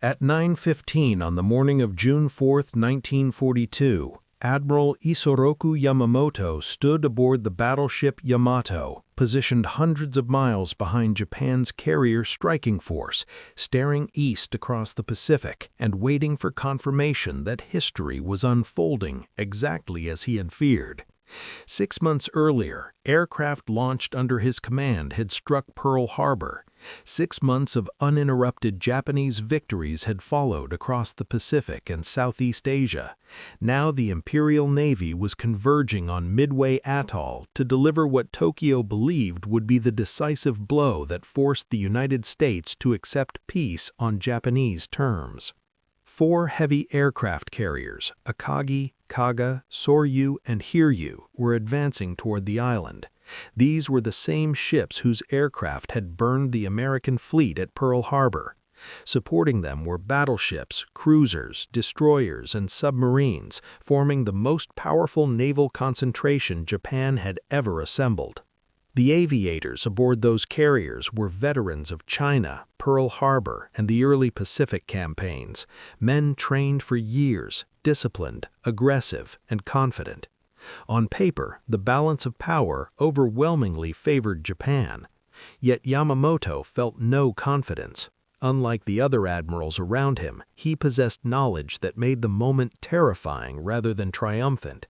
At 9:15 on the morning of June 4, 1942, Admiral Isoroku Yamamoto stood aboard the battleship Yamato, positioned hundreds of miles behind Japan's carrier striking force, staring east across the Pacific and waiting for confirmation that history was unfolding exactly as he had feared. 6 months earlier, aircraft launched under his command had struck Pearl Harbor. 6 months of uninterrupted Japanese victories had followed across the Pacific and Southeast Asia. Now the Imperial Navy was converging on Midway Atoll to deliver what Tokyo believed would be the decisive blow that forced the United States to accept peace on Japanese terms. 4 heavy aircraft carriers, Akagi, Kaga, Soryu, and Hiryu, were advancing toward the island. These were the same ships whose aircraft had burned the American fleet at Pearl Harbor. Supporting them were battleships, cruisers, destroyers, and submarines, forming the most powerful naval concentration Japan had ever assembled. The aviators aboard those carriers were veterans of China, Pearl Harbor, and the early Pacific campaigns, men trained for years, disciplined, aggressive, and confident. On paper, the balance of power overwhelmingly favored Japan. Yet Yamamoto felt no confidence. Unlike the other admirals around him, he possessed knowledge that made the moment terrifying rather than triumphant.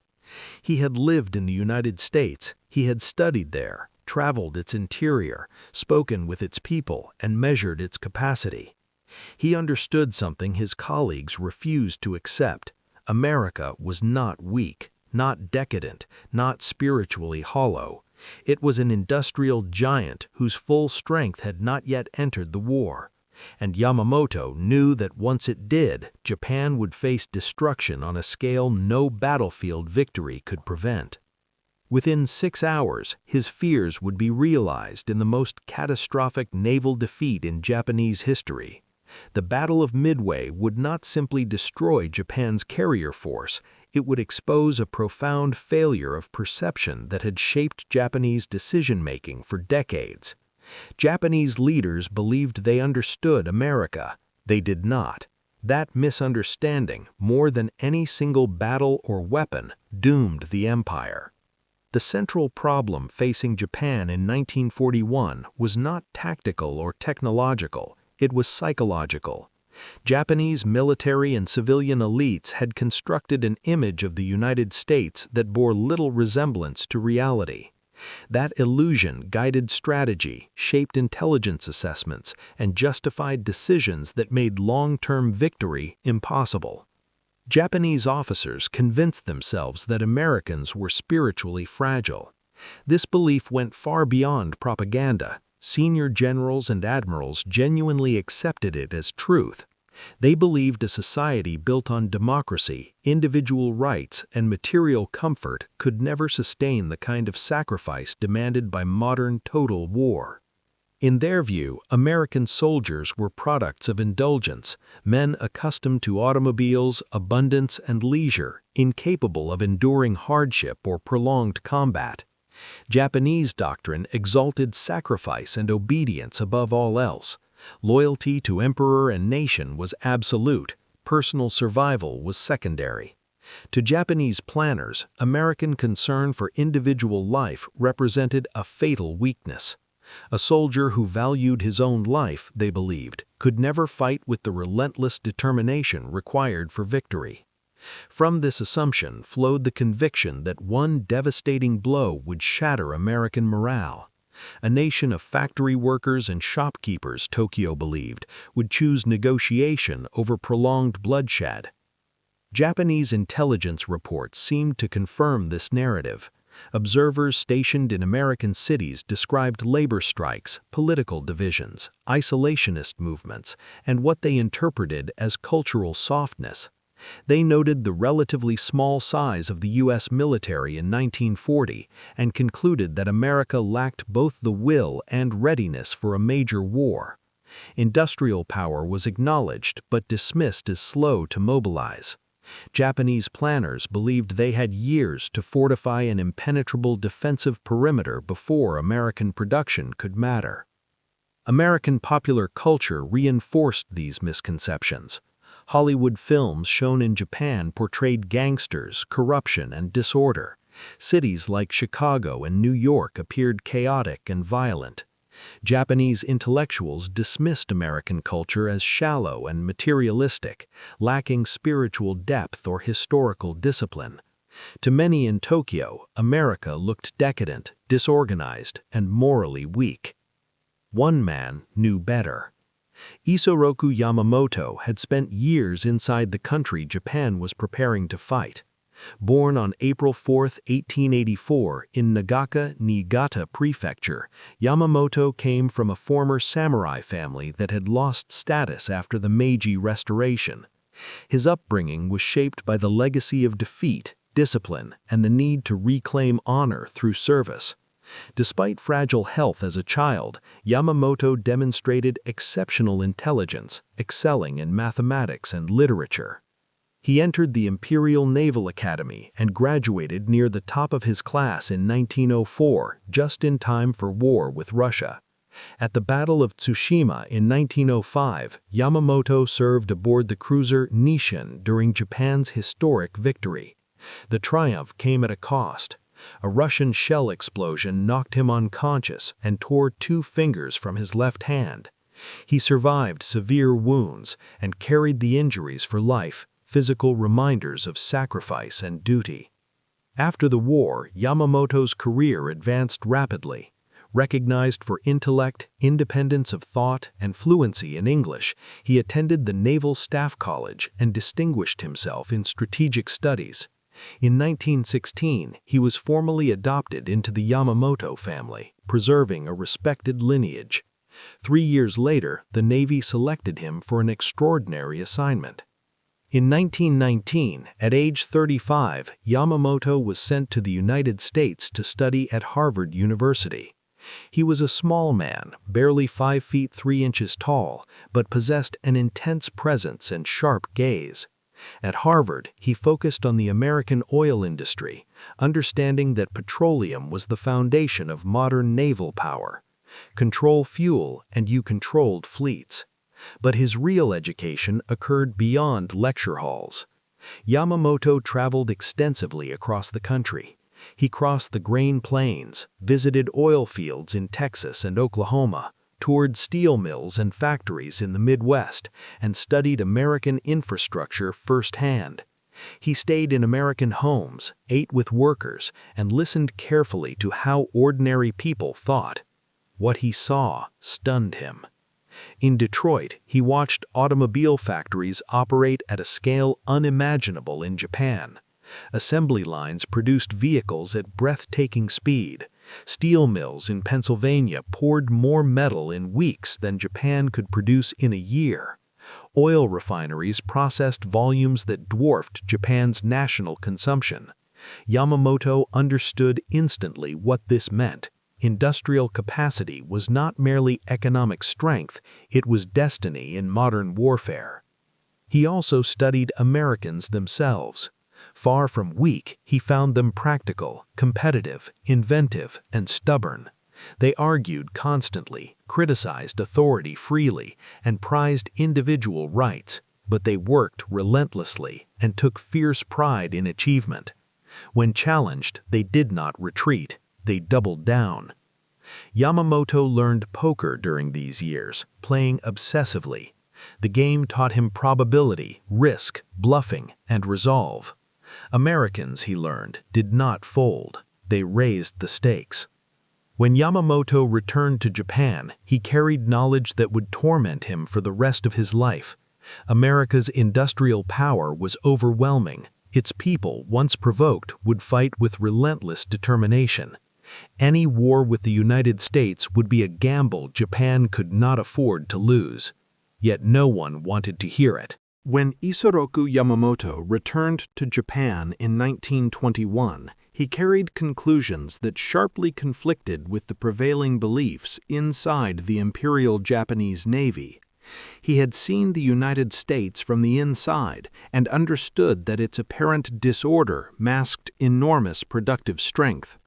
He had lived in the United States, he had studied there, traveled its interior, spoken with its people, and measured its capacity. He understood something his colleagues refused to accept. America was not weak, not decadent, not spiritually hollow. It was an industrial giant whose full strength had not yet entered the war. And Yamamoto knew that once it did, Japan would face destruction on a scale no battlefield victory could prevent. Within 6 hours, his fears would be realized in the most catastrophic naval defeat in Japanese history. The Battle of Midway would not simply destroy Japan's carrier force, it would expose a profound failure of perception that had shaped Japanese decision-making for decades. Japanese leaders believed they understood America. They did not. That misunderstanding, more than any single battle or weapon, doomed the empire. The central problem facing Japan in 1941 was not tactical or technological, it was psychological. Japanese military and civilian elites had constructed an image of the United States that bore little resemblance to reality. That illusion guided strategy, shaped intelligence assessments, and justified decisions that made long-term victory impossible. Japanese officers convinced themselves that Americans were spiritually fragile. This belief went far beyond propaganda. Senior generals and admirals genuinely accepted it as truth. They believed a society built on democracy, individual rights, and material comfort could never sustain the kind of sacrifice demanded by modern total war. In their view, American soldiers were products of indulgence, men accustomed to automobiles, abundance, and leisure, incapable of enduring hardship or prolonged combat. Japanese doctrine exalted sacrifice and obedience above all else. Loyalty to emperor and nation was absolute, personal survival was secondary. To Japanese planners, American concern for individual life represented a fatal weakness. A soldier who valued his own life, they believed, could never fight with the relentless determination required for victory. From this assumption flowed the conviction that one devastating blow would shatter American morale. A nation of factory workers and shopkeepers, Tokyo believed, would choose negotiation over prolonged bloodshed. Japanese intelligence reports seemed to confirm this narrative. Observers stationed in American cities described labor strikes, political divisions, isolationist movements, and what they interpreted as cultural softness. They noted the relatively small size of the U.S. military in 1940 and concluded that America lacked both the will and readiness for a major war. Industrial power was acknowledged but dismissed as slow to mobilize. Japanese planners believed they had years to fortify an impenetrable defensive perimeter before American production could matter. American popular culture reinforced these misconceptions. Hollywood films shown in Japan portrayed gangsters, corruption, and disorder. Cities like Chicago and New York appeared chaotic and violent. Japanese intellectuals dismissed American culture as shallow and materialistic, lacking spiritual depth or historical discipline. To many in Tokyo, America looked decadent, disorganized, and morally weak. One man knew better. Isoroku Yamamoto had spent years inside the country Japan was preparing to fight. Born on April 4, 1884, in Nagaka, Niigata Prefecture, Yamamoto came from a former samurai family that had lost status after the Meiji Restoration. His upbringing was shaped by the legacy of defeat, discipline, and the need to reclaim honor through service. Despite fragile health as a child, Yamamoto demonstrated exceptional intelligence, excelling in mathematics and literature. He entered the Imperial Naval Academy and graduated near the top of his class in 1904, just in time for war with Russia. At the Battle of Tsushima in 1905, Yamamoto served aboard the cruiser Nishin during Japan's historic victory. The triumph came at a cost. A Russian shell explosion knocked him unconscious and tore 2 fingers from his left hand. He survived severe wounds and carried the injuries for life, physical reminders of sacrifice and duty. After the war, Yamamoto's career advanced rapidly. Recognized for intellect, independence of thought, and fluency in English, he attended the Naval Staff College and distinguished himself in strategic studies. In 1916, he was formally adopted into the Yamamoto family, preserving a respected lineage. 3 years later, the Navy selected him for an extraordinary assignment. In 1919, at age 35, Yamamoto was sent to the United States to study at Harvard University. He was a small man, barely 5 feet 3 inches tall, but possessed an intense presence and sharp gaze. At Harvard, he focused on the American oil industry, understanding that petroleum was the foundation of modern naval power. Control fuel and you controlled fleets. But his real education occurred beyond lecture halls. Yamamoto traveled extensively across the country. He crossed the Grain Plains, visited oil fields in Texas and Oklahoma, toured steel mills and factories in the Midwest, and studied American infrastructure firsthand. He stayed in American homes, ate with workers, and listened carefully to how ordinary people thought. What he saw stunned him. In Detroit, he watched automobile factories operate at a scale unimaginable in Japan. Assembly lines produced vehicles at breathtaking speed. Steel mills in Pennsylvania poured more metal in weeks than Japan could produce in a year. Oil refineries processed volumes that dwarfed Japan's national consumption. Yamamoto understood instantly what this meant. Industrial capacity was not merely economic strength, it was destiny in modern warfare. He also studied Americans themselves. Far from weak, he found them practical, competitive, inventive, and stubborn. They argued constantly, criticized authority freely, and prized individual rights, but they worked relentlessly and took fierce pride in achievement. When challenged, they did not retreat, they doubled down. Yamamoto learned poker during these years, playing obsessively. The game taught him probability, risk, bluffing, and resolve. Americans, he learned, did not fold. They raised the stakes. When Yamamoto returned to Japan, he carried knowledge that would torment him for the rest of his life. America's industrial power was overwhelming. Its people, once provoked, would fight with relentless determination. Any war with the United States would be a gamble Japan could not afford to lose. Yet no one wanted to hear it. When Isoroku Yamamoto returned to Japan in 1921, he carried conclusions that sharply conflicted with the prevailing beliefs inside the Imperial Japanese Navy. He had seen the United States from the inside and understood that its apparent disorder masked enormous productive strength.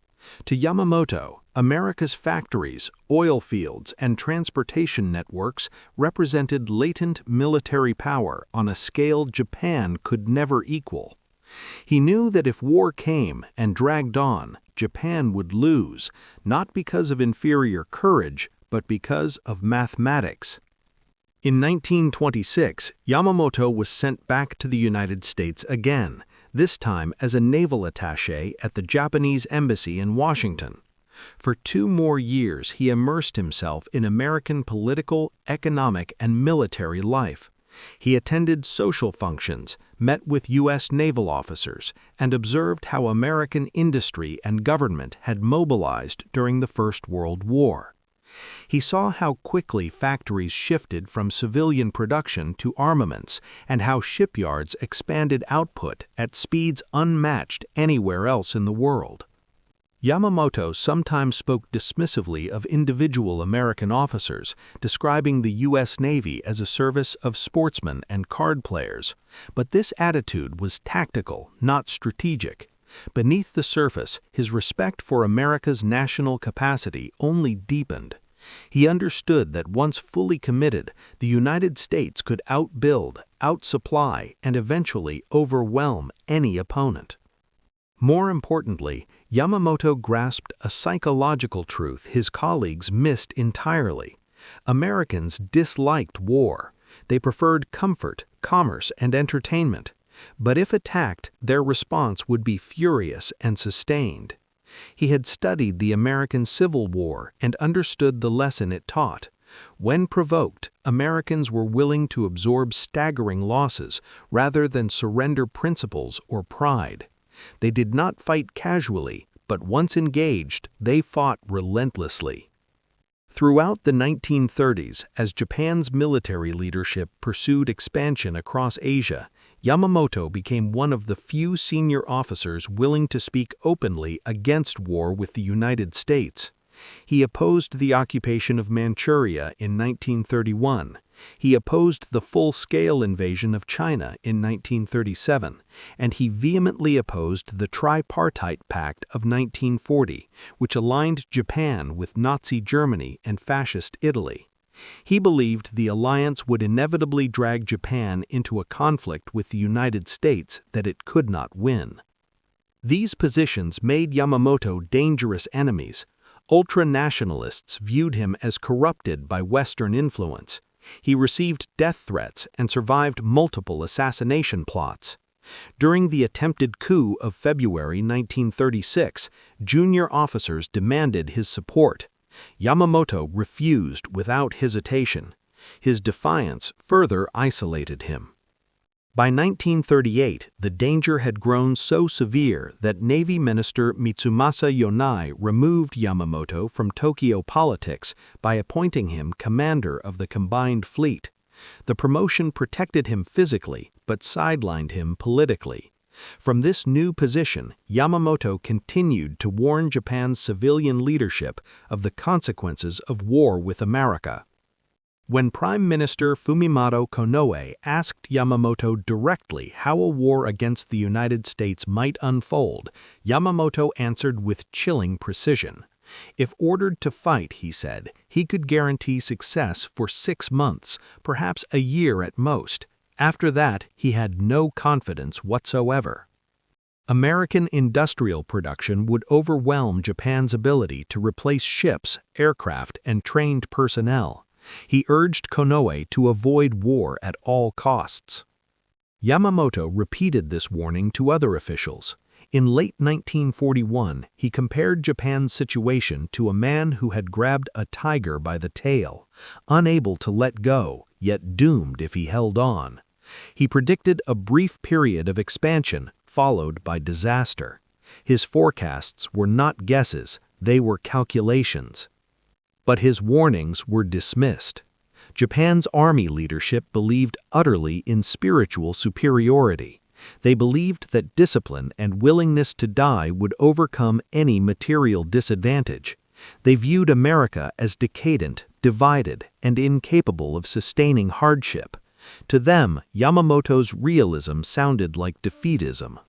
To Yamamoto, America's factories, oil fields, and transportation networks represented latent military power on a scale Japan could never equal. He knew that if war came and dragged on, Japan would lose, not because of inferior courage, but because of mathematics. In 1926, Yamamoto was sent back to the United States again, this time as a naval attaché at the Japanese embassy in Washington. For 2 more years, he immersed himself in American political, economic, and military life. He attended social functions, met with U.S. naval officers, and observed how American industry and government had mobilized during the First World War. He saw how quickly factories shifted from civilian production to armaments and how shipyards expanded output at speeds unmatched anywhere else in the world. Yamamoto sometimes spoke dismissively of individual American officers, describing the U.S. Navy as a service of sportsmen and card players. But this attitude was tactical, not strategic. Beneath the surface, his respect for America's national capacity only deepened. He understood that once fully committed, the United States could outbuild, outsupply, and eventually overwhelm any opponent. More importantly, Yamamoto grasped a psychological truth his colleagues missed entirely. Americans disliked war. They preferred comfort, commerce, and entertainment. But if attacked, their response would be furious and sustained. He had studied the American Civil War and understood the lesson it taught. When provoked, Americans were willing to absorb staggering losses rather than surrender principles or pride. They did not fight casually, but once engaged, they fought relentlessly. Throughout the 1930s, as Japan's military leadership pursued expansion across Asia, Yamamoto became one of the few senior officers willing to speak openly against war with the United States. He opposed the occupation of Manchuria in 1931. He opposed the full-scale invasion of China in 1937, and he vehemently opposed the Tripartite Pact of 1940, which aligned Japan with Nazi Germany and Fascist Italy. He believed the alliance would inevitably drag Japan into a conflict with the United States that it could not win. These positions made Yamamoto dangerous enemies. Ultra-nationalists viewed him as corrupted by Western influence. He received death threats and survived multiple assassination plots. During the attempted coup of February 1936, junior officers demanded his support. Yamamoto refused without hesitation. His defiance further isolated him. By 1938, the danger had grown so severe that Navy Minister Mitsumasa Yonai removed Yamamoto from Tokyo politics by appointing him commander of the combined fleet. The promotion protected him physically, but sidelined him politically. From this new position, Yamamoto continued to warn Japan's civilian leadership of the consequences of war with America. When Prime Minister Fumimaro Konoe asked Yamamoto directly how a war against the United States might unfold, Yamamoto answered with chilling precision. If ordered to fight, he said, he could guarantee success for 6 months, perhaps a year at most. After that, he had no confidence whatsoever. American industrial production would overwhelm Japan's ability to replace ships, aircraft, and trained personnel. He urged Konoe to avoid war at all costs. Yamamoto repeated this warning to other officials. In late 1941, he compared Japan's situation to a man who had grabbed a tiger by the tail, unable to let go, yet doomed if he held on. He predicted a brief period of expansion, followed by disaster. His forecasts were not guesses, they were calculations. But his warnings were dismissed. Japan's army leadership believed utterly in spiritual superiority. They believed that discipline and willingness to die would overcome any material disadvantage. They viewed America as decadent, divided, and incapable of sustaining hardship. To them, Yamamoto's realism sounded like defeatism.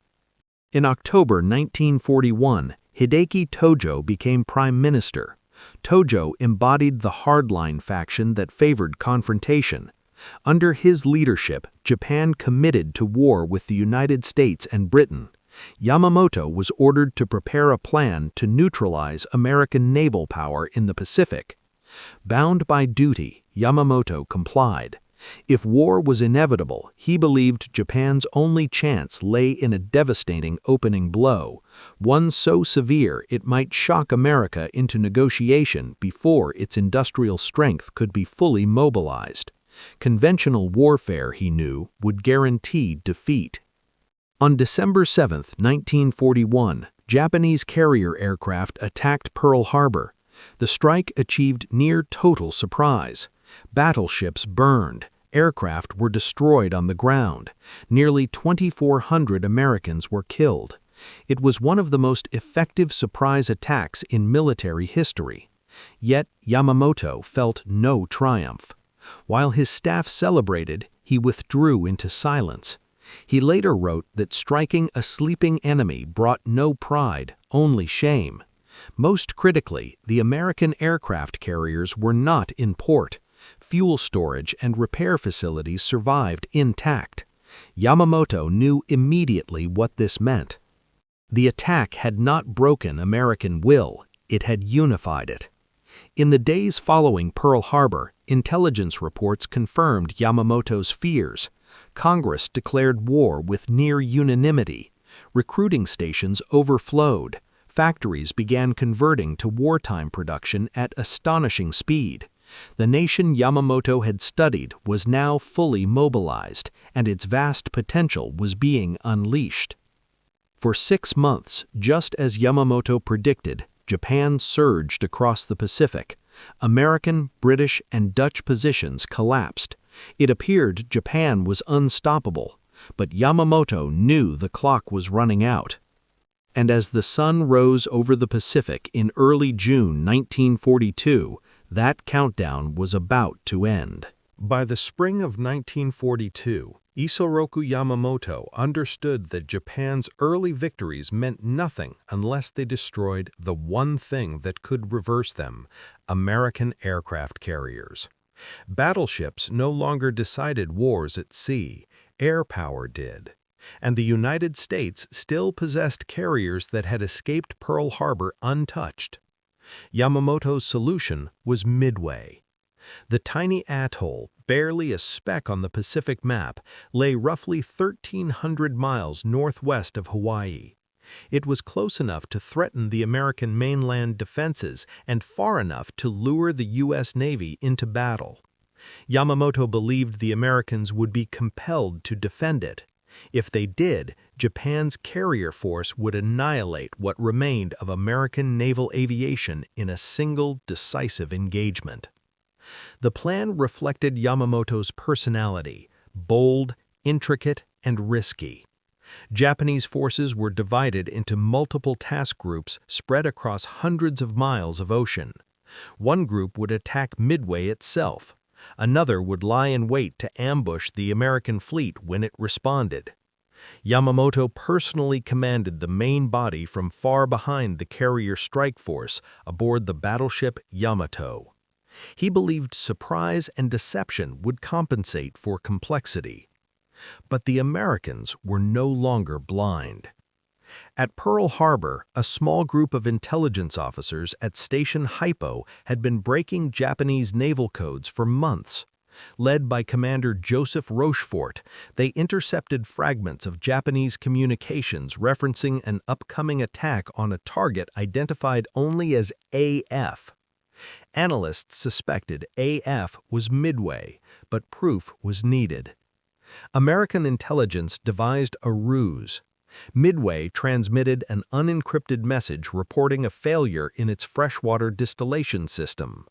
In October 1941, Hideki Tojo became prime minister. Tojo embodied the hardline faction that favored confrontation. Under his leadership, Japan committed to war with the United States and Britain. Yamamoto was ordered to prepare a plan to neutralize American naval power in the Pacific. Bound by duty, Yamamoto complied. If war was inevitable, he believed Japan's only chance lay in a devastating opening blow, one so severe it might shock America into negotiation before its industrial strength could be fully mobilized. Conventional warfare, he knew, would guarantee defeat. On December 7, 1941, Japanese carrier aircraft attacked Pearl Harbor. The strike achieved near-total surprise. Battleships burned. Aircraft were destroyed on the ground. Nearly 2,400 Americans were killed. It was one of the most effective surprise attacks in military history. Yet Yamamoto felt no triumph. While his staff celebrated, he withdrew into silence. He later wrote that striking a sleeping enemy brought no pride, only shame. Most critically, the American aircraft carriers were not in port. Fuel storage and repair facilities survived intact. Yamamoto knew immediately what this meant. The attack had not broken American will, it had unified it. In the days following Pearl Harbor, intelligence reports confirmed Yamamoto's fears. Congress declared war with near unanimity. Recruiting stations overflowed. Factories began converting to wartime production at astonishing speed. The nation Yamamoto had studied was now fully mobilized, and its vast potential was being unleashed. For 6 months, just as Yamamoto predicted, Japan surged across the Pacific. American, British, and Dutch positions collapsed. It appeared Japan was unstoppable, but Yamamoto knew the clock was running out. And as the sun rose over the Pacific in early June 1942, that countdown was about to end. By the spring of 1942, Isoroku Yamamoto understood that Japan's early victories meant nothing unless they destroyed the one thing that could reverse them: American aircraft carriers. Battleships no longer decided wars at sea, air power did. And the United States still possessed carriers that had escaped Pearl Harbor untouched. Yamamoto's solution was Midway. The tiny atoll, barely a speck on the Pacific map, lay roughly 1,300 miles northwest of Hawaii. It was close enough to threaten the American mainland defenses and far enough to lure the U.S. Navy into battle. Yamamoto believed the Americans would be compelled to defend it. If they did, Japan's carrier force would annihilate what remained of American naval aviation in a single decisive engagement. The plan reflected Yamamoto's personality: bold, intricate, and risky. Japanese forces were divided into multiple task groups spread across hundreds of miles of ocean. One group would attack Midway itself. Another would lie in wait to ambush the American fleet when it responded. Yamamoto personally commanded the main body from far behind the carrier strike force aboard the battleship Yamato. He believed surprise and deception would compensate for complexity. But the Americans were no longer blind. At Pearl Harbor, a small group of intelligence officers at Station Hypo had been breaking Japanese naval codes for months. Led by Commander Joseph Rochefort, they intercepted fragments of Japanese communications referencing an upcoming attack on a target identified only as AF. Analysts suspected AF was Midway, but proof was needed. American intelligence devised a ruse. Midway transmitted an unencrypted message reporting a failure in its freshwater distillation system.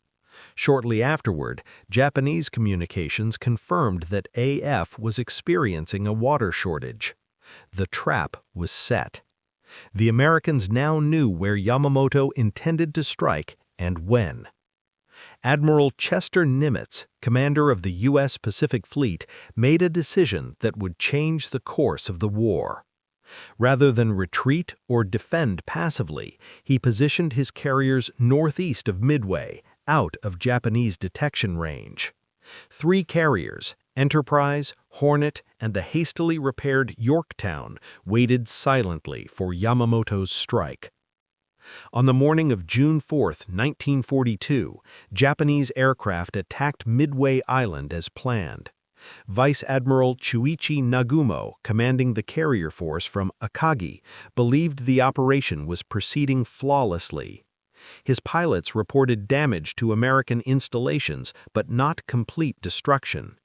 Shortly afterward, Japanese communications confirmed that AF was experiencing a water shortage. The trap was set. The Americans now knew where Yamamoto intended to strike and when. Admiral Chester Nimitz, commander of the U.S. Pacific Fleet, made a decision that would change the course of the war. Rather than retreat or defend passively, he positioned his carriers northeast of Midway, out of Japanese detection range. 3 carriers, Enterprise, Hornet, and the hastily repaired Yorktown, waited silently for Yamamoto's strike. On the morning of June 4, 1942, Japanese aircraft attacked Midway Island as planned. Vice Admiral Chuichi Nagumo, commanding the carrier force from Akagi, believed the operation was proceeding flawlessly. His pilots reported damage to American installations but not complete destruction.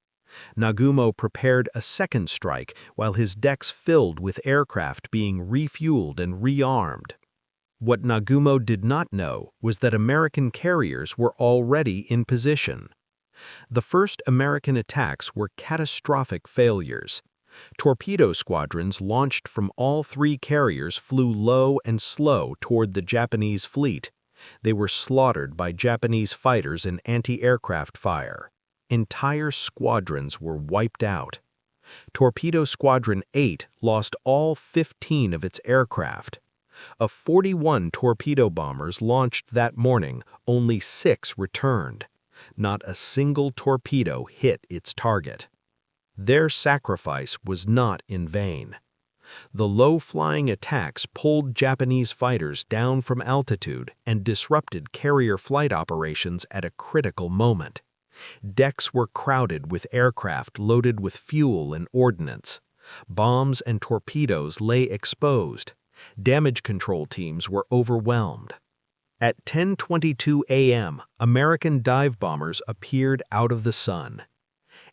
Nagumo prepared a second strike while his decks filled with aircraft being refueled and rearmed. What Nagumo did not know was that American carriers were already in position. The first American attacks were catastrophic failures. Torpedo squadrons launched from all 3 carriers flew low and slow toward the Japanese fleet. They were slaughtered by Japanese fighters in anti-aircraft fire. Entire squadrons were wiped out. Torpedo Squadron 8 lost all 15 of its aircraft. Of 41 torpedo bombers launched that morning, only 6 returned. Not a single torpedo hit its target. Their sacrifice was not in vain. The low-flying attacks pulled Japanese fighters down from altitude and disrupted carrier flight operations at a critical moment. Decks were crowded with aircraft loaded with fuel and ordnance. Bombs and torpedoes lay exposed. Damage control teams were overwhelmed. At 10:22 a.m., American dive bombers appeared out of the sun.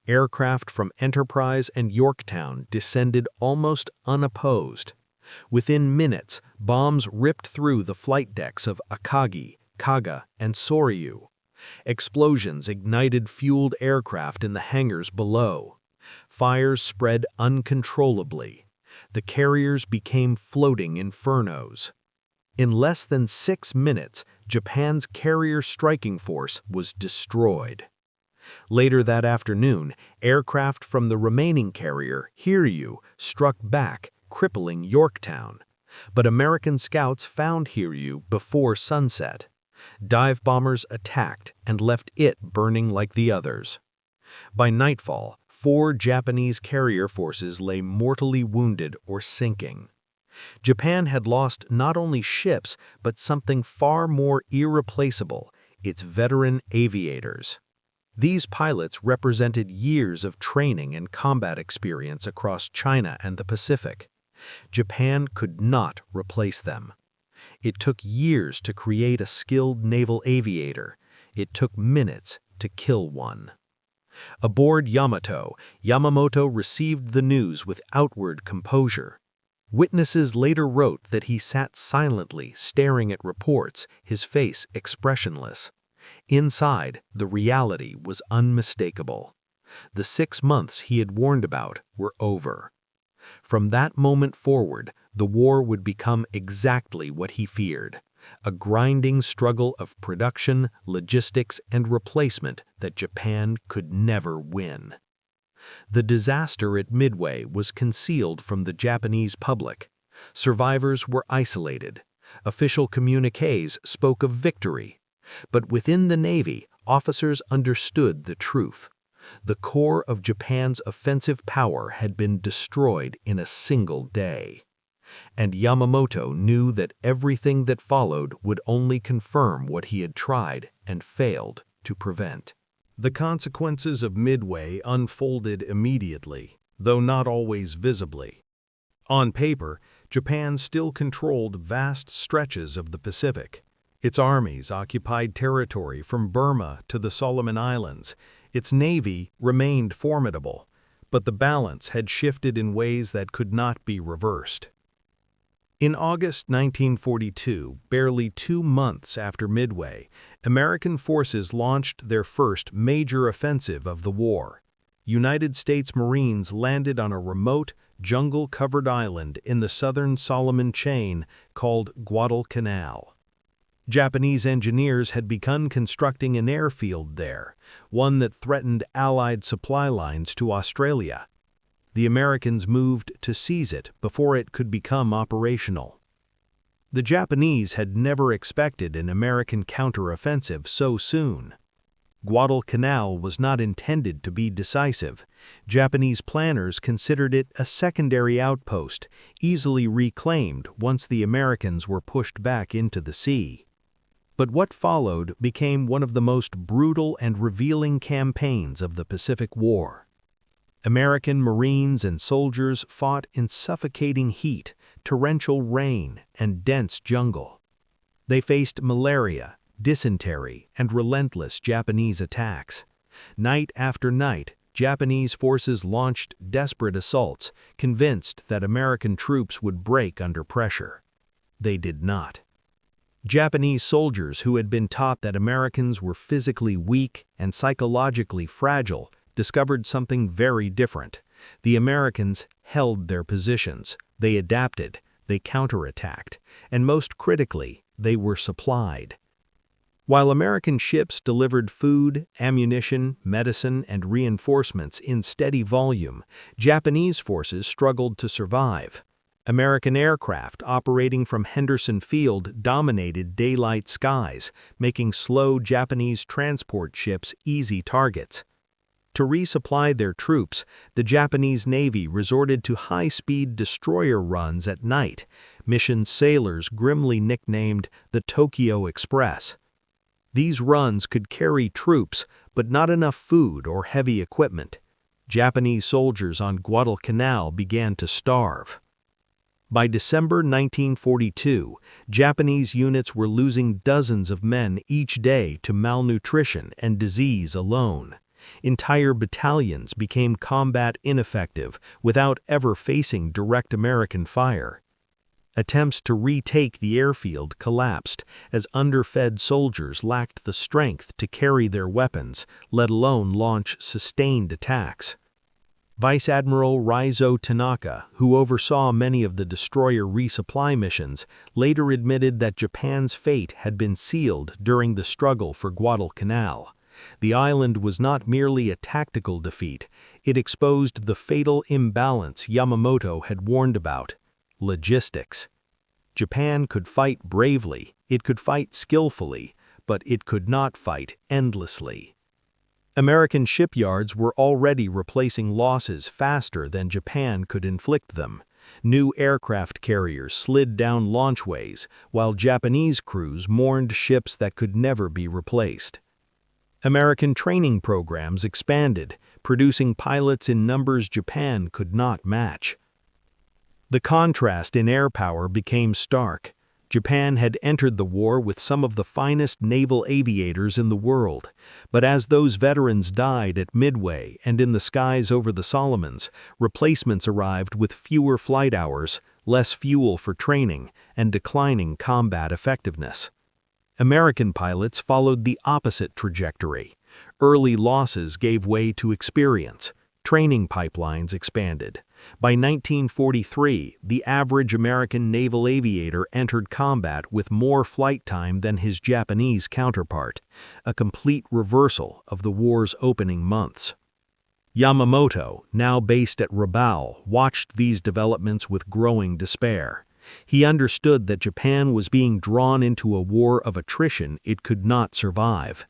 Aircraft from Enterprise and Yorktown descended almost unopposed. Within minutes, bombs ripped through the flight decks of Akagi, Kaga, and Soryu. Explosions ignited fueled aircraft in the hangars below. Fires spread uncontrollably. The carriers became floating infernos. In less than 6 minutes, Japan's carrier striking force was destroyed. Later that afternoon, aircraft from the remaining carrier, Hiryu, struck back, crippling Yorktown. But American scouts found Hiryu before sunset. Dive bombers attacked and left it burning like the others. By nightfall, 4 Japanese carrier forces lay mortally wounded or sinking. Japan had lost not only ships, but something far more irreplaceable, its veteran aviators. These pilots represented years of training and combat experience across China and the Pacific. Japan could not replace them. It took years to create a skilled naval aviator. It took minutes to kill one. Aboard Yamato, Yamamoto received the news with outward composure. Witnesses later wrote that he sat silently staring at reports, his face expressionless. Inside, the reality was unmistakable. The 6 months he had warned about were over. From that moment forward, the war would become exactly what he feared, a grinding struggle of production, logistics, and replacement that Japan could never win. The disaster at Midway was concealed from the Japanese public. Survivors were isolated. Official communiques spoke of victory. But within the Navy, officers understood the truth. The core of Japan's offensive power had been destroyed in a single day. And Yamamoto knew that everything that followed would only confirm what he had tried and failed to prevent. The consequences of Midway unfolded immediately, though not always visibly. On paper, Japan still controlled vast stretches of the Pacific. Its armies occupied territory from Burma to the Solomon Islands. Its navy remained formidable, but the balance had shifted in ways that could not be reversed. In August 1942, barely 2 months after Midway, American forces launched their first major offensive of the war. United States Marines landed on a remote, jungle-covered island in the southern Solomon chain called Guadalcanal. Japanese engineers had begun constructing an airfield there, one that threatened Allied supply lines to Australia. The Americans moved to seize it before it could become operational. The Japanese had never expected an American counteroffensive so soon. Guadalcanal was not intended to be decisive. Japanese planners considered it a secondary outpost, easily reclaimed once the Americans were pushed back into the sea. But what followed became one of the most brutal and revealing campaigns of the Pacific War. American Marines and soldiers fought in suffocating heat, torrential rain, and dense jungle. They faced malaria, dysentery, and relentless Japanese attacks. Night after night, Japanese forces launched desperate assaults, convinced that American troops would break under pressure. They did not. Japanese soldiers who had been taught that Americans were physically weak and psychologically fragile discovered something very different. The Americans held their positions, they adapted, they counterattacked, and most critically, they were supplied. While American ships delivered food, ammunition, medicine, and reinforcements in steady volume, Japanese forces struggled to survive. American aircraft operating from Henderson Field dominated daylight skies, making slow Japanese transport ships easy targets. To resupply their troops, the Japanese Navy resorted to high-speed destroyer runs at night, mission sailors grimly nicknamed the Tokyo Express. These runs could carry troops, but not enough food or heavy equipment. Japanese soldiers on Guadalcanal began to starve. By December 1942, Japanese units were losing dozens of men each day to malnutrition and disease alone. Entire battalions became combat ineffective without ever facing direct American fire. Attempts to retake the airfield collapsed as underfed soldiers lacked the strength to carry their weapons, let alone launch sustained attacks. Vice Admiral Raizo Tanaka, who oversaw many of the destroyer resupply missions, later admitted that Japan's fate had been sealed during the struggle for Guadalcanal. The island was not merely a tactical defeat, it exposed the fatal imbalance Yamamoto had warned about: logistics. Japan could fight bravely, it could fight skillfully, but it could not fight endlessly. American shipyards were already replacing losses faster than Japan could inflict them. New aircraft carriers slid down launchways, while Japanese crews mourned ships that could never be replaced. American training programs expanded, producing pilots in numbers Japan could not match. The contrast in air power became stark. Japan had entered the war with some of the finest naval aviators in the world, but as those veterans died at Midway and in the skies over the Solomons, replacements arrived with fewer flight hours, less fuel for training, and declining combat effectiveness. American pilots followed the opposite trajectory. Early losses gave way to experience. Training pipelines expanded. By 1943, the average American naval aviator entered combat with more flight time than his Japanese counterpart, a complete reversal of the war's opening months. Yamamoto, now based at Rabaul, watched these developments with growing despair. He understood that Japan was being drawn into a war of attrition it could not survive.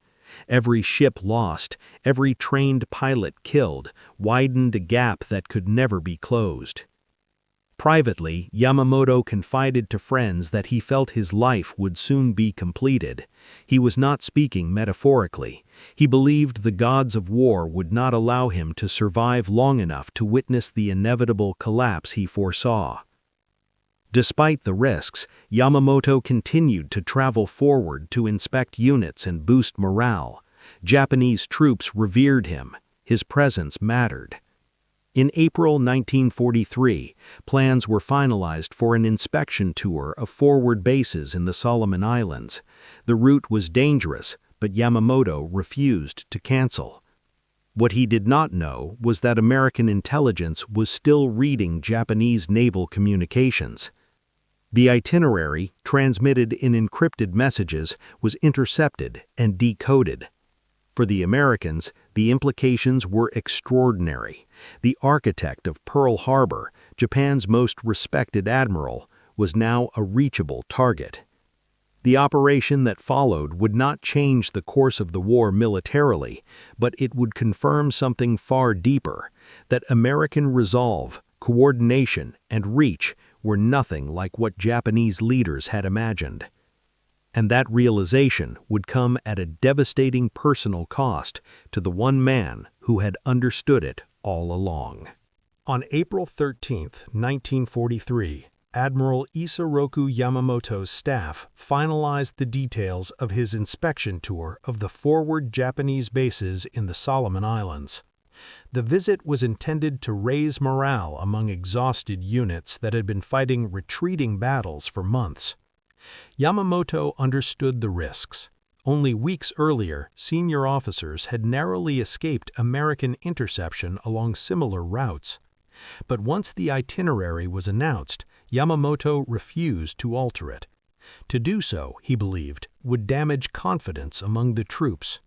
Every ship lost, every trained pilot killed, widened a gap that could never be closed. Privately, Yamamoto confided to friends that he felt his life would soon be completed. He was not speaking metaphorically. He believed the gods of war would not allow him to survive long enough to witness the inevitable collapse he foresaw. Despite the risks, Yamamoto continued to travel forward to inspect units and boost morale. Japanese troops revered him. His presence mattered. In April 1943, plans were finalized for an inspection tour of forward bases in the Solomon Islands. The route was dangerous, but Yamamoto refused to cancel. What he did not know was that American intelligence was still reading Japanese naval communications. The itinerary, transmitted in encrypted messages, was intercepted and decoded. For the Americans, The implications were extraordinary. The architect of Pearl Harbor, Japan's most respected admiral, was now a reachable target. The operation that followed would not change the course of the war militarily, but it would confirm something far deeper, that American resolve, coordination, and reach were nothing like what Japanese leaders had imagined. And that realization would come at a devastating personal cost to the one man who had understood it all along. On April 13, 1943, Admiral Isoroku Yamamoto's staff finalized the details of his inspection tour of the forward Japanese bases in the Solomon Islands. The visit was intended to raise morale among exhausted units that had been fighting retreating battles for months. Yamamoto understood the risks. Only weeks earlier, senior officers had narrowly escaped American interception along similar routes. But once the itinerary was announced, Yamamoto refused to alter it. To do so, he believed, would damage confidence among the troops.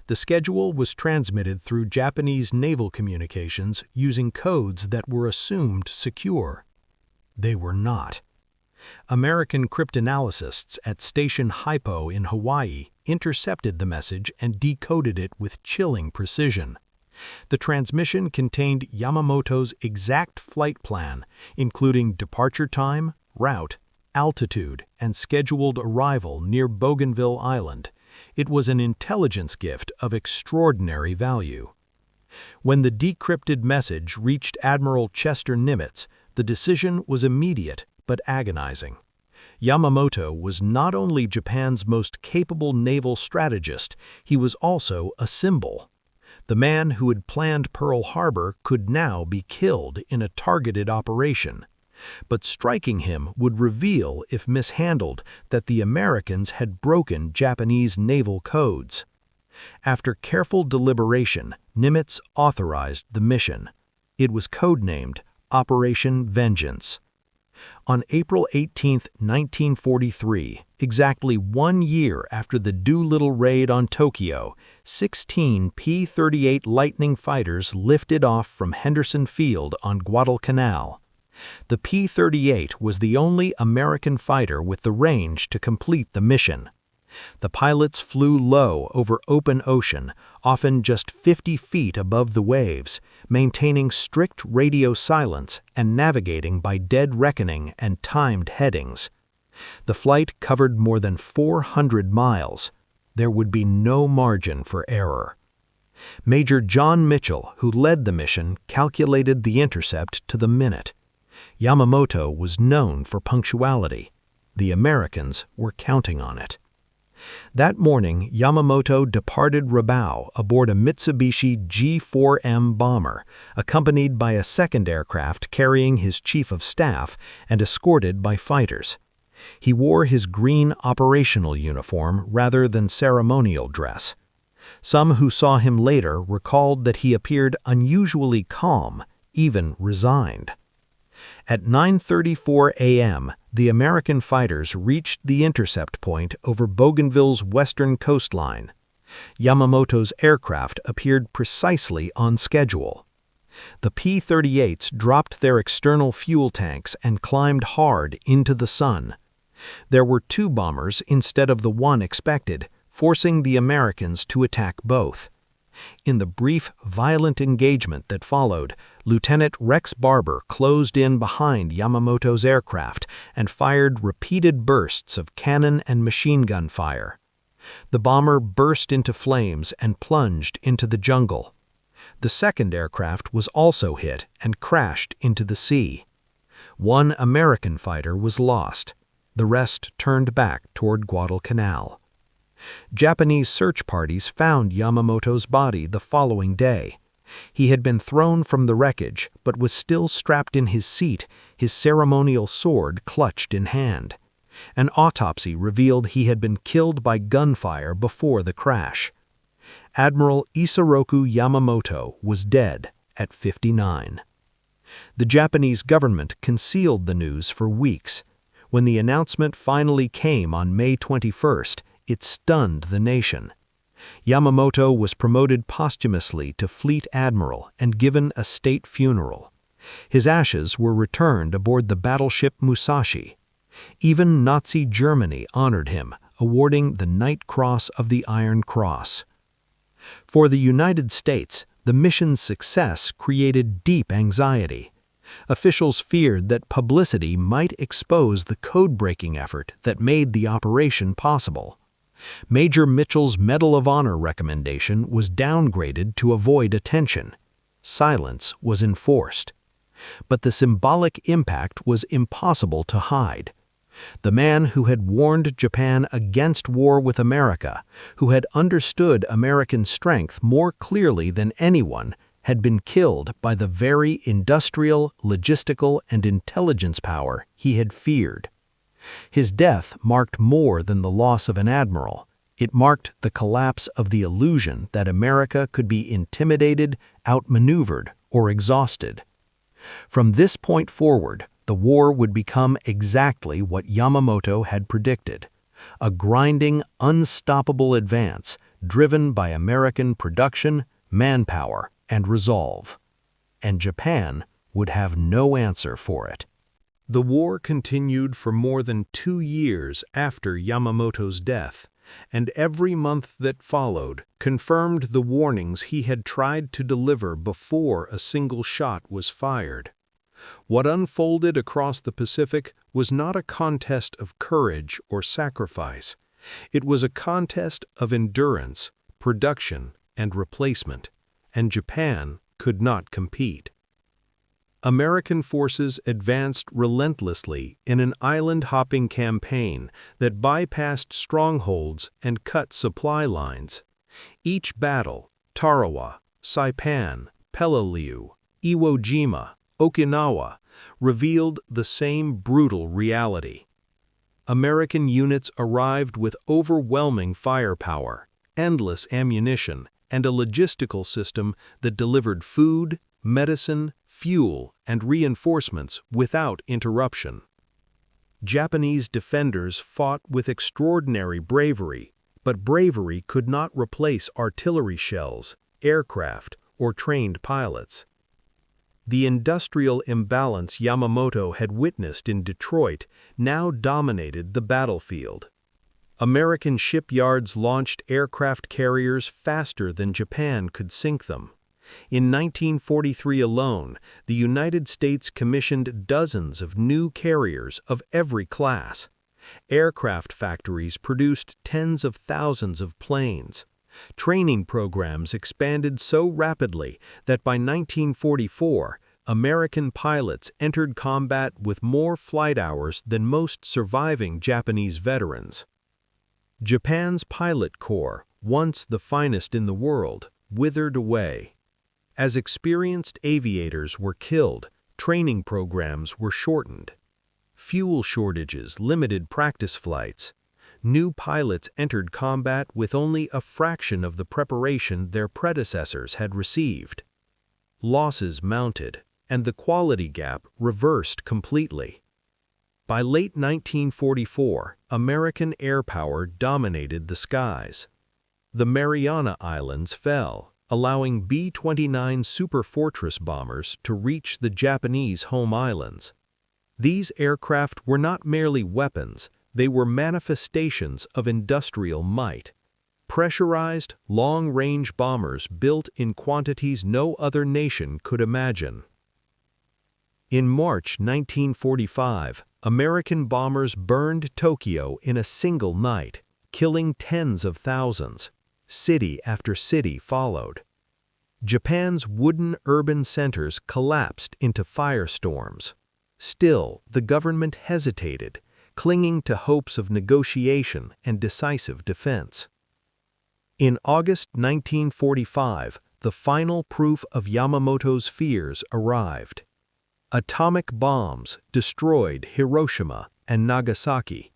The schedule was transmitted through Japanese naval communications using codes that were assumed secure. They were not. American cryptanalysts at Station Hypo in Hawaii intercepted the message and decoded it with chilling precision. The transmission contained Yamamoto's exact flight plan, including departure time, route, altitude, and scheduled arrival near Bougainville Island. It was an intelligence gift of extraordinary value. When the decrypted message reached Admiral Chester Nimitz, the decision was immediate but agonizing. Yamamoto was not only Japan's most capable naval strategist, he was also a symbol. The man who had planned Pearl Harbor could now be killed in a targeted operation. But striking him would reveal, if mishandled, that the Americans had broken Japanese naval codes. After careful deliberation, Nimitz authorized the mission. It was codenamed Operation Vengeance. On April 18, 1943, exactly 1 year after the Doolittle raid on Tokyo, 16 P-38 Lightning fighters lifted off from Henderson Field on Guadalcanal. The P-38 was the only American fighter with the range to complete the mission. The pilots flew low over open ocean, often just 50 feet above the waves, maintaining strict radio silence and navigating by dead reckoning and timed headings. The flight covered more than 400 miles. There would be no margin for error. Major John Mitchell, who led the mission, calculated the intercept to the minute. Yamamoto was known for punctuality. The Americans were counting on it. That morning, Yamamoto departed Rabaul aboard a Mitsubishi G4M bomber, accompanied by a second aircraft carrying his chief of staff and escorted by fighters. He wore his green operational uniform rather than ceremonial dress. Some who saw him later recalled that he appeared unusually calm, even resigned. At 9:34 a.m., the American fighters reached the intercept point over Bougainville's western coastline. Yamamoto's aircraft appeared precisely on schedule. The P-38s dropped their external fuel tanks and climbed hard into the sun. There were 2 bombers instead of the one expected, forcing the Americans to attack both. In the brief, violent engagement that followed, Lieutenant Rex Barber closed in behind Yamamoto's aircraft and fired repeated bursts of cannon and machine gun fire. The bomber burst into flames and plunged into the jungle. The second aircraft was also hit and crashed into the sea. 1 American fighter was lost. The rest turned back toward Guadalcanal. Japanese search parties found Yamamoto's body the following day. He had been thrown from the wreckage, but was still strapped in his seat, his ceremonial sword clutched in hand. An autopsy revealed he had been killed by gunfire before the crash. Admiral Isoroku Yamamoto was dead at 59. The Japanese government concealed the news for weeks. When the announcement finally came on May 21st, it stunned the nation. Yamamoto was promoted posthumously to Fleet Admiral and given a state funeral. His ashes were returned aboard the battleship Musashi. Even Nazi Germany honored him, awarding the Knight Cross of the Iron Cross. For the United States, the mission's success created deep anxiety. Officials feared that publicity might expose the code-breaking effort that made the operation possible. Major Mitchell's Medal of Honor recommendation was downgraded to avoid attention. Silence was enforced. But the symbolic impact was impossible to hide. The man who had warned Japan against war with America, who had understood American strength more clearly than anyone, had been killed by the very industrial, logistical, and intelligence power he had feared. His death marked more than the loss of an admiral. It marked the collapse of the illusion that America could be intimidated, outmaneuvered, or exhausted. From this point forward, the war would become exactly what Yamamoto had predicted: a grinding, unstoppable advance driven by American production, manpower, and resolve. And Japan would have no answer for it. The war continued for more than 2 years after Yamamoto's death, and every month that followed confirmed the warnings he had tried to deliver before a single shot was fired. What unfolded across the Pacific was not a contest of courage or sacrifice. It was a contest of endurance, production, and replacement, and Japan could not compete. American forces advanced relentlessly in an island-hopping campaign that bypassed strongholds and cut supply lines. Each battle, Tarawa, Saipan, Peleliu, Iwo Jima, Okinawa, revealed the same brutal reality. American units arrived with overwhelming firepower, endless ammunition, and a logistical system that delivered food, medicine, fuel, and reinforcements without interruption. Japanese defenders fought with extraordinary bravery, but bravery could not replace artillery shells, aircraft, or trained pilots. The industrial imbalance Yamamoto had witnessed in Detroit now dominated the battlefield. American shipyards launched aircraft carriers faster than Japan could sink them. In 1943 alone, the United States commissioned dozens of new carriers of every class. Aircraft factories produced tens of thousands of planes. Training programs expanded so rapidly that by 1944, American pilots entered combat with more flight hours than most surviving Japanese veterans. Japan's pilot corps, once the finest in the world, withered away. As experienced aviators were killed, training programs were shortened. Fuel shortages limited practice flights. New pilots entered combat with only a fraction of the preparation their predecessors had received. Losses mounted, and the quality gap reversed completely. By late 1944, American air power dominated the skies. The Mariana Islands fell, allowing B-29 Superfortress bombers to reach the Japanese home islands. These aircraft were not merely weapons, they were manifestations of industrial might. Pressurized, long-range bombers built in quantities no other nation could imagine. In March 1945, American bombers burned Tokyo in a single night, killing tens of thousands. City after city followed. Japan's wooden urban centers collapsed into firestorms. Still, the government hesitated, clinging to hopes of negotiation and decisive defense. In August 1945, the final proof of Yamamoto's fears arrived. Atomic bombs destroyed Hiroshima and Nagasaki,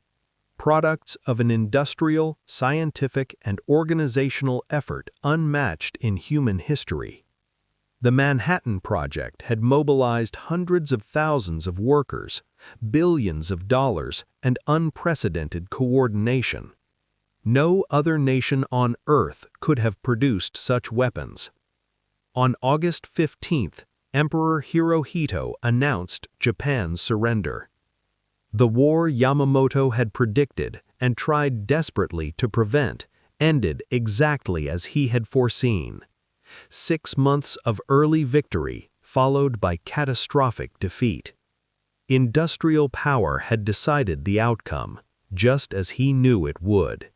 products of an industrial, scientific, and organizational effort unmatched in human history. The Manhattan Project had mobilized hundreds of thousands of workers, billions of dollars, and unprecedented coordination. No other nation on Earth could have produced such weapons. On August 15, Emperor Hirohito announced Japan's surrender. The war Yamamoto had predicted and tried desperately to prevent ended exactly as he had foreseen. 6 months of early victory followed by catastrophic defeat. Industrial power had decided the outcome, just as he knew it would.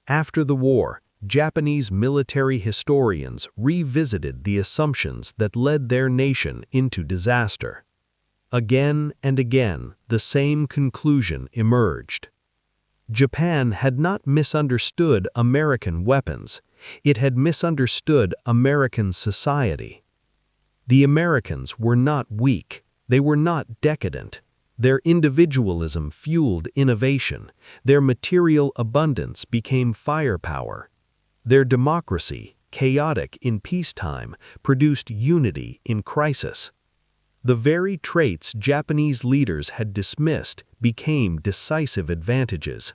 After the war, Japanese military historians revisited the assumptions that led their nation into disaster. Again and again, the same conclusion emerged. Japan had not misunderstood American weapons, it had misunderstood American society. The Americans were not weak, they were not decadent. Their individualism fueled innovation, their material abundance became firepower. Their democracy, chaotic in peacetime, produced unity in crisis. The very traits Japanese leaders had dismissed became decisive advantages.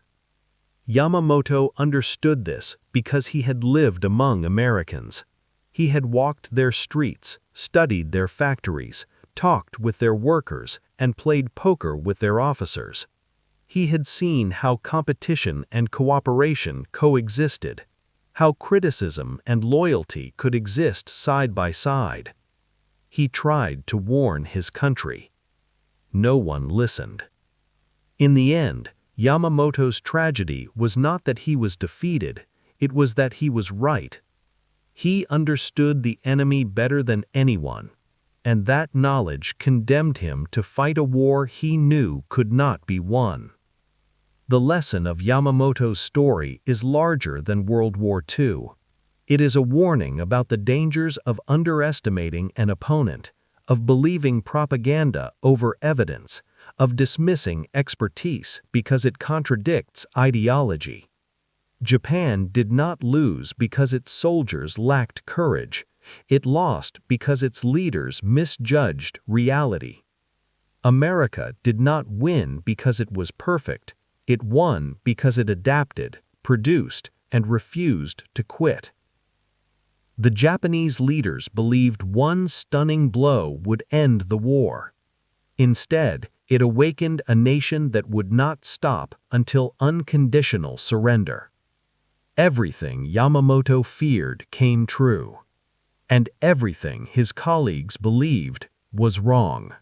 Yamamoto understood this because he had lived among Americans. He had walked their streets, studied their factories, talked with their workers, and played poker with their officers. He had seen how competition and cooperation coexisted, how criticism and loyalty could exist side by side. He tried to warn his country. No one listened. In the end, Yamamoto's tragedy was not that he was defeated, it was that he was right. He understood the enemy better than anyone, and that knowledge condemned him to fight a war he knew could not be won. The lesson of Yamamoto's story is larger than World War II. It is a warning about the dangers of underestimating an opponent, of believing propaganda over evidence, of dismissing expertise because it contradicts ideology. Japan did not lose because its soldiers lacked courage. It lost because its leaders misjudged reality. America did not win because it was perfect. It won because it adapted, produced, and refused to quit. The Japanese leaders believed one stunning blow would end the war. Instead, it awakened a nation that would not stop until unconditional surrender. Everything Yamamoto feared came true, and everything his colleagues believed was wrong.